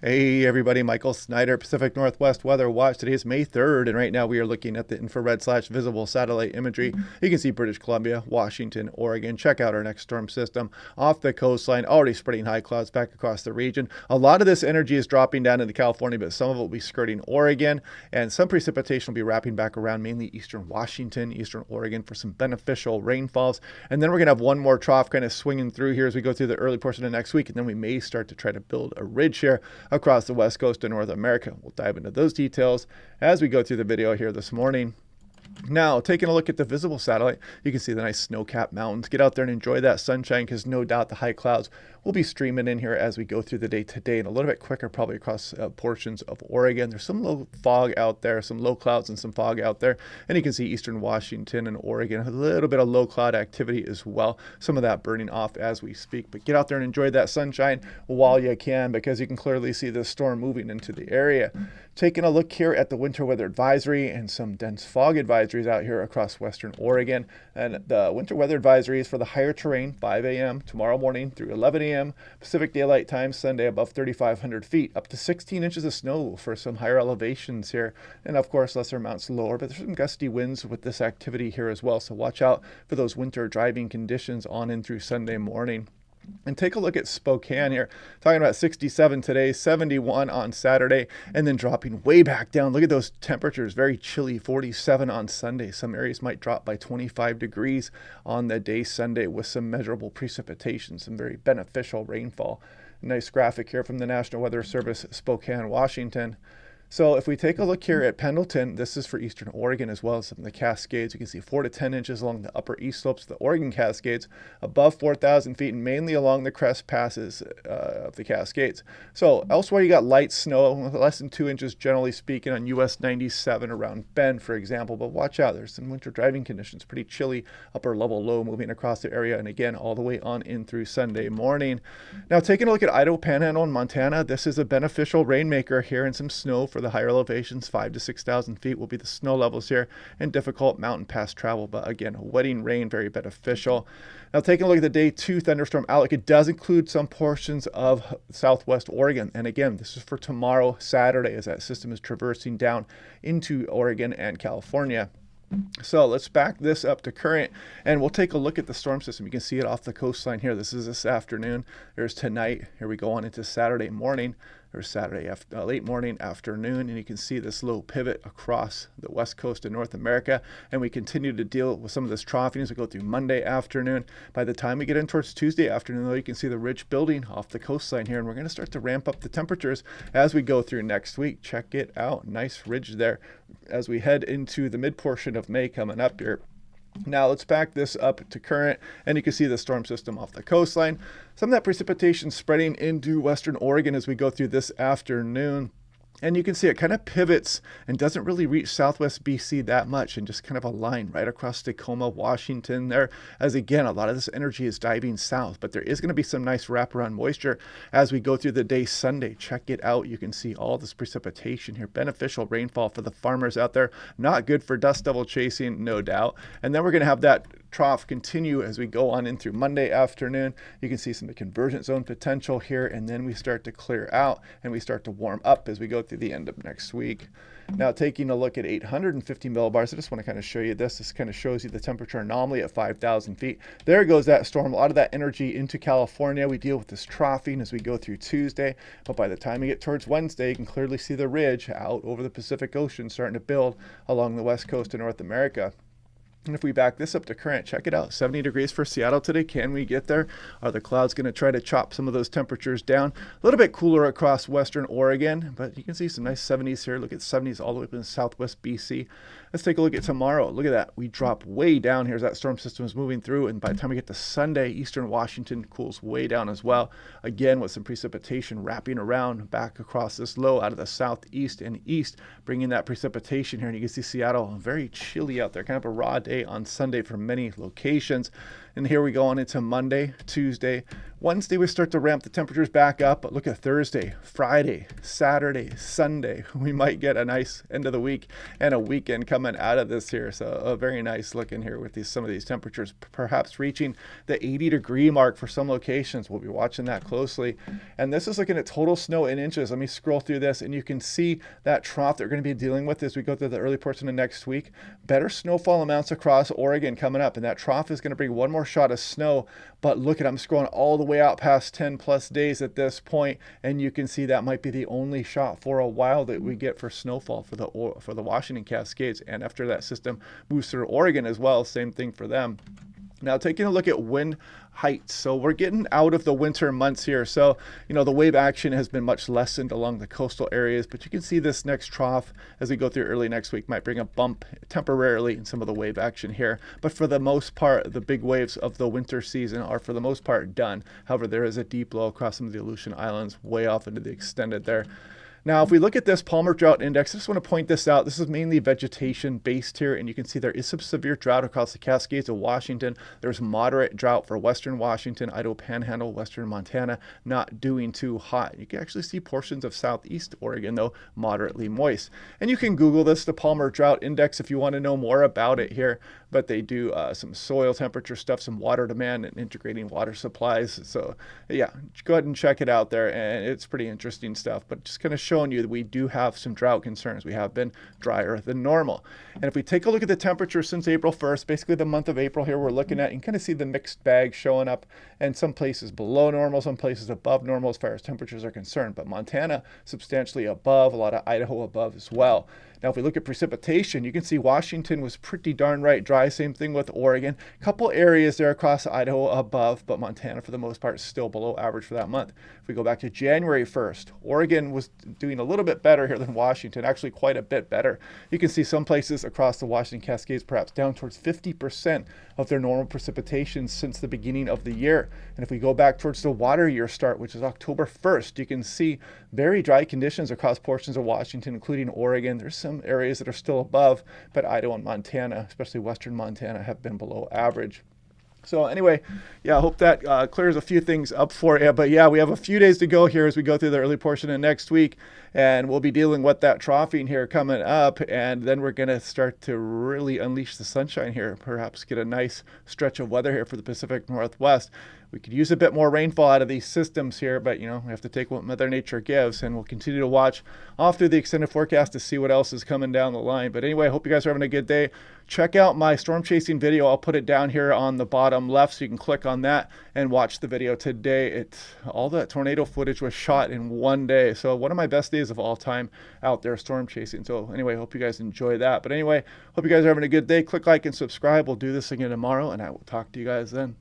Hey everybody, Michael Snyder, Pacific Northwest Weather Watch. Today is May 3rd, and right now we are looking at the infrared/visible satellite imagery. You can see British Columbia, Washington, Oregon. Check out our next storm system off the coastline, already spreading high clouds back across the region. A lot of this energy is dropping down into California, but some of it will be skirting Oregon, and some precipitation will be wrapping back around mainly eastern Washington, eastern Oregon for some beneficial rainfalls. And then we're going to have one more trough kind of swinging through here as we go through the early portion of next week, and then we may start to try to build a ridge here across the west coast of North America. We'll dive into those details as we go through the video here this morning. Now, taking a look at the visible satellite, you can see the nice snow-capped mountains. Get out there and enjoy that sunshine because no doubt the high clouds will be streaming in here as we go through the day today, and a little bit quicker probably across portions of Oregon. There's some low fog out there, some low clouds and some fog out there, and you can see eastern Washington and Oregon, a little bit of low cloud activity as well. Some of that burning off as we speak, but get out there and enjoy that sunshine while you can because you can clearly see the storm moving into the area. Taking a look here at the winter weather advisory and some dense fog advisories out here across western Oregon. And the winter weather advisory is for the higher terrain, 5 a.m. tomorrow morning through 11 a.m. Pacific Daylight Time Sunday above 3,500 feet, up to 16 inches of snow for some higher elevations here. And of course, lesser amounts lower, but there's some gusty winds with this activity here as well. So watch out for those winter driving conditions on in through Sunday morning. And take a look at Spokane here, talking about 67 today, 71 on Saturday, and then dropping way back down. Look at those temperatures, very chilly, 47 on Sunday. Some areas might drop by 25 degrees on the day Sunday with some measurable precipitation, some very beneficial rainfall. Nice graphic here from the National Weather Service, Spokane, Washington. So if we take a look here at Pendleton, this is for eastern Oregon as well as some of the Cascades. You can see 4 to 10 inches along the upper east slopes of the Oregon Cascades, above 4,000 feet, and mainly along the crest passes of the Cascades. So elsewhere you got light snow, less than 2 inches generally speaking on US 97 around Bend, for example. But watch out, there's some winter driving conditions, pretty chilly upper level low moving across the area, and again all the way on in through Sunday morning. Now taking a look at Idaho, Panhandle, and Montana, this is a beneficial rainmaker here, and some snow for the higher elevations. 5 to 6,000 feet will be the snow levels here, and difficult mountain pass travel, but again, wetting rain, very beneficial. Now taking a look at the day 2 thunderstorm outlook, it does include some portions of southwest Oregon, and again, this is for tomorrow, Saturday, as that system is traversing down into Oregon and California. So let's back this up to current, and we'll take a look at the storm system. You can see it off the coastline here. This is this afternoon. There's tonight. Here we go on into Saturday morning, or Saturday late morning, afternoon, and you can see this low pivot across the west coast of North America. And we continue to deal with some of this troughing as we go through Monday afternoon. By the time we get in towards Tuesday afternoon, though, you can see the ridge building off the coastline here, and we're going to start to ramp up the temperatures as we go through next week. Check it out. Nice ridge there as we head into the mid portion of May coming up here. Now let's back this up to current, and you can see the storm system off the coastline. Some of that precipitation spreading into western Oregon as we go through this afternoon. And you can see it kind of pivots and doesn't really reach southwest BC that much, and just kind of a line right across Tacoma, Washington there, as again, a lot of this energy is diving south. But there is going to be some nice wraparound moisture as we go through the day Sunday. Check it out. You can see all this precipitation here. Beneficial rainfall for the farmers out there. Not good for dust devil chasing, no doubt. And then we're going to have that trough continue as we go on in through Monday afternoon. You can see some convergence zone potential here, and then we start to clear out and we start to warm up as we go through the end of next week. Now taking a look at 850 millibars, I just want to kind of show you this. This kind of shows you the temperature anomaly at 5,000 feet. There goes that storm. A lot of that energy into California. We deal with this troughing as we go through Tuesday, but by the time we get towards Wednesday, you can clearly see the ridge out over the Pacific Ocean starting to build along the west coast of North America. And if we back this up to current, check it out. 70 degrees for Seattle today. Can we get there? Are the clouds going to try to chop some of those temperatures down? A little bit cooler across western Oregon, but you can see some nice 70s here. Look at 70s all the way up in southwest BC. Let's take a look at tomorrow. Look at that. We drop way down here as that storm system is moving through, and by the time we get to Sunday, eastern Washington cools way down as well. Again, with some precipitation wrapping around back across this low out of the southeast and east, bringing that precipitation here. And you can see Seattle very chilly out there, kind of a raw day on Sunday for many locations. And here we go on into Monday, Tuesday. Wednesday, we start to ramp the temperatures back up, but look at Thursday, Friday, Saturday, Sunday. We might get a nice end of the week and a weekend coming out of this here. So a very nice look in here with some of these temperatures, perhaps reaching the 80-degree mark for some locations. We'll be watching that closely. And this is looking at total snow in inches. Let me scroll through this, and you can see that trough that we're going to be dealing with as we go through the early portion of next week. Better snowfall amounts across Oregon coming up, and that trough is going to bring one more shot of snow. But look at, I'm scrolling all the way out past 10 plus days at this point, and you can see that might be the only shot for a while that we get for snowfall for the Washington Cascades. And after that system moves through Oregon as well, same thing for them. Now, taking a look at wind heights. So we're getting out of the winter months here. So, the wave action has been much lessened along the coastal areas, but you can see this next trough as we go through early next week might bring a bump temporarily in some of the wave action here. But for the most part, the big waves of the winter season are for the most part done. However, there is a deep low across some of the Aleutian Islands, way off into the extended there. Now, if we look at this Palmer Drought Index, I just want to point this out. This is mainly vegetation based here, and you can see there is some severe drought across the Cascades of Washington. There's moderate drought for western Washington, Idaho Panhandle, western Montana, not doing too hot. You can actually see portions of southeast Oregon, though, moderately moist. And you can Google this, the Palmer Drought Index, if you want to know more about it here. But they do some soil temperature stuff, some water demand, and integrating water supplies. So, yeah, go ahead and check it out there, and it's pretty interesting stuff. But just kind of showing you that we do have some drought concerns. We have been drier than normal. And if we take a look at the temperature since April 1st, basically the month of April here we're looking at, you can kind of see the mixed bag showing up, and some places below normal, some places above normal as far as temperatures are concerned. But Montana substantially above, a lot of Idaho above as well. Now, if we look at precipitation, you can see Washington was pretty darn right dry. Same thing with Oregon. A couple areas there across Idaho above, but Montana, for the most part, is still below average for that month. If we go back to January 1st, Oregon was doing a little bit better here than Washington, actually quite a bit better. You can see some places across the Washington Cascades perhaps down towards 50% of their normal precipitation since the beginning of the year. And if we go back towards the water year start, which is October 1st, you can see very dry conditions across portions of Washington, including Oregon. There's some areas that are still above, but Idaho and Montana, especially western Montana, have been below average. So anyway, yeah, I hope that clears a few things up for you. But yeah, we have a few days to go here as we go through the early portion of next week, and we'll be dealing with that troughing here coming up, and then we're going to start to really unleash the sunshine here, perhaps get a nice stretch of weather here for the Pacific Northwest. We could use a bit more rainfall out of these systems here, but we have to take what Mother Nature gives, and we'll continue to watch off through the extended forecast to see what else is coming down the line. But anyway, I hope you guys are having a good day. Check out my storm chasing video. I'll put it down here on the bottom left, so you can click on that and watch the video today. All that tornado footage was shot in one day, so one of my best days of all time out there storm chasing. So anyway, I hope you guys enjoy that. But anyway, hope you guys are having a good day. Click like and subscribe. We'll do this again tomorrow, and I will talk to you guys then.